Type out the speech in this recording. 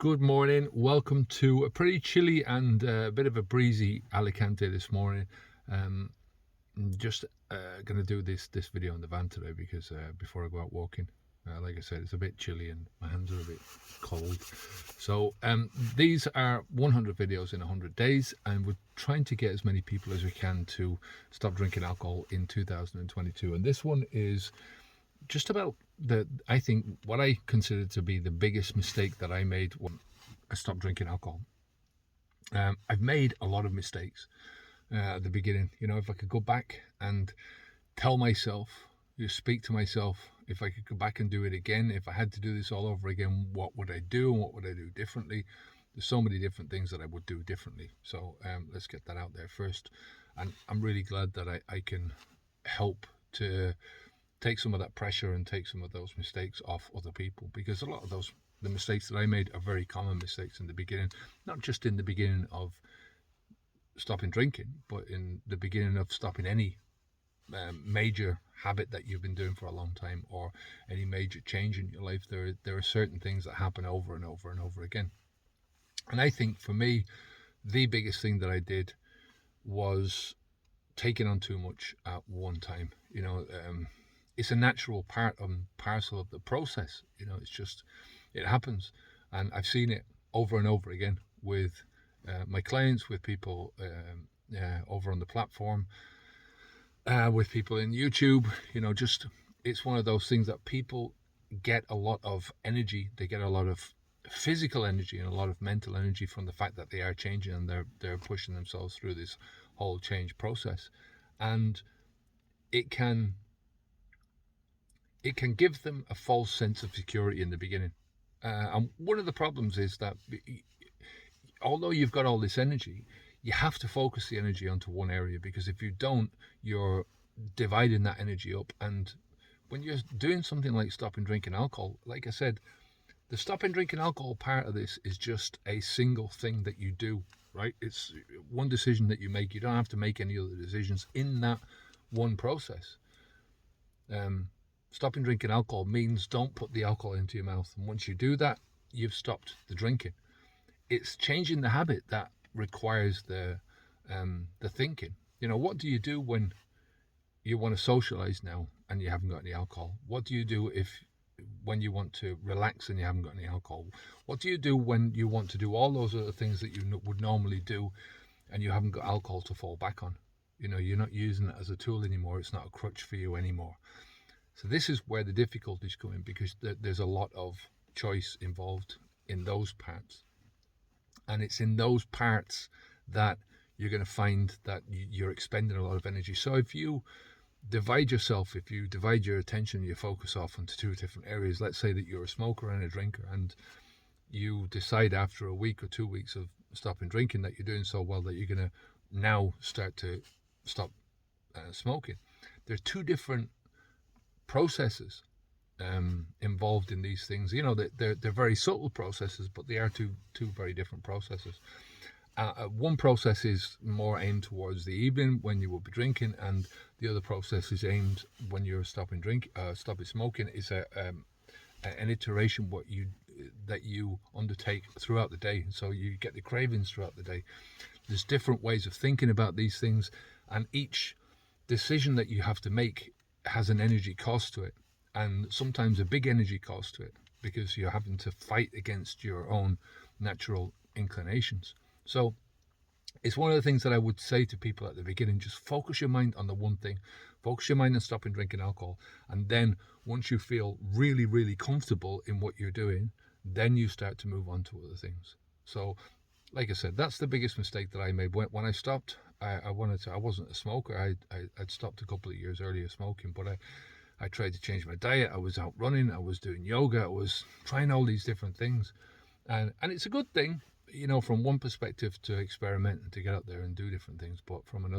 Good morning. Welcome to a pretty chilly and a bit of a breezy Alicante this morning. I'm just going to do this video in the van today because before I go out walking, like I said, it's a bit chilly and my hands are a bit cold. So these are 100 videos in 100 days, and we're trying to get as many people as we can to stop drinking alcohol in 2022. And this one is just about I think what I consider to be the biggest mistake that I made when I stopped drinking alcohol. I've made a lot of mistakes at the beginning. You know, if I could go back and tell myself, speak to myself, if I could go back and do it again, if I had to do this all over again, what would I do and what would I do differently? There's so many different things that I would do differently. So let's get that out there first. And I'm really glad that I can help to take some of that pressure and take some of those mistakes off other people, because a lot of the mistakes that I made are very common mistakes in the beginning, not just in the beginning of stopping drinking, but in the beginning of stopping any major habit that you've been doing for a long time, or any major change in your life. There are certain things that happen over and over and over again. And I think for me, the biggest thing that I did was taking on too much at one time. You know, it's a natural part and parcel of the process. You know, it happens. And I've seen it over and over again with my clients, with people over on the platform, with people in YouTube. You know, it's one of those things that people get a lot of energy. They get a lot of physical energy and a lot of mental energy from the fact that they are changing, and they're pushing themselves through this whole change process. And it can give them a false sense of security in the beginning. And one of the problems is that although you've got all this energy, you have to focus the energy onto one area, because if you don't, you're dividing that energy up. And when you're doing something like stopping drinking alcohol, like I said, the stopping drinking alcohol part of this is just a single thing that you do, right? It's one decision that you make. You don't have to make any other decisions in that one process. Stopping drinking alcohol means don't put the alcohol into your mouth. And once you do that, you've stopped the drinking. It's changing the habit that requires the thinking. You know, what do you do when you want to socialize now and you haven't got any alcohol? What do you do when you want to relax and you haven't got any alcohol? What do you do when you want to do all those other things that you would normally do and you haven't got alcohol to fall back on? You know, you're not using it as a tool anymore. It's not a crutch for you anymore. So this is where the difficulties come in, because there's a lot of choice involved in those parts. And it's in those parts that you're going to find that you're expending a lot of energy. So if you divide your attention, your focus off into two different areas. Let's say that you're a smoker and a drinker, and you decide after a week or 2 weeks of stopping drinking that you're doing so well that you're going to now start to stop smoking. There are two different processes involved in these things. You know, they're very subtle processes, but they are two very different processes. One process is more aimed towards the evening when you will be drinking, and the other process is aimed when you're stopping smoking. Is an iteration that you undertake throughout the day, so you get the cravings throughout the day. There's different ways of thinking about these things, and each decision that you have to make has an energy cost to it, and sometimes a big energy cost to it, because you're having to fight against your own natural inclinations. So it's one of the things that I would say to people at the beginning: just focus your mind on the one thing. Focus your mind on stopping drinking alcohol, and then once you feel really, really comfortable in what you're doing, then you start to move on to other things. So like I said, that's the biggest mistake that I made. When I stopped, I wasn't a smoker. I'd stopped a couple of years earlier smoking, but I tried to change my diet. I was out running, I was doing yoga, I was trying all these different things. And it's a good thing, you know, from one perspective, to experiment and to get out there and do different things. But from another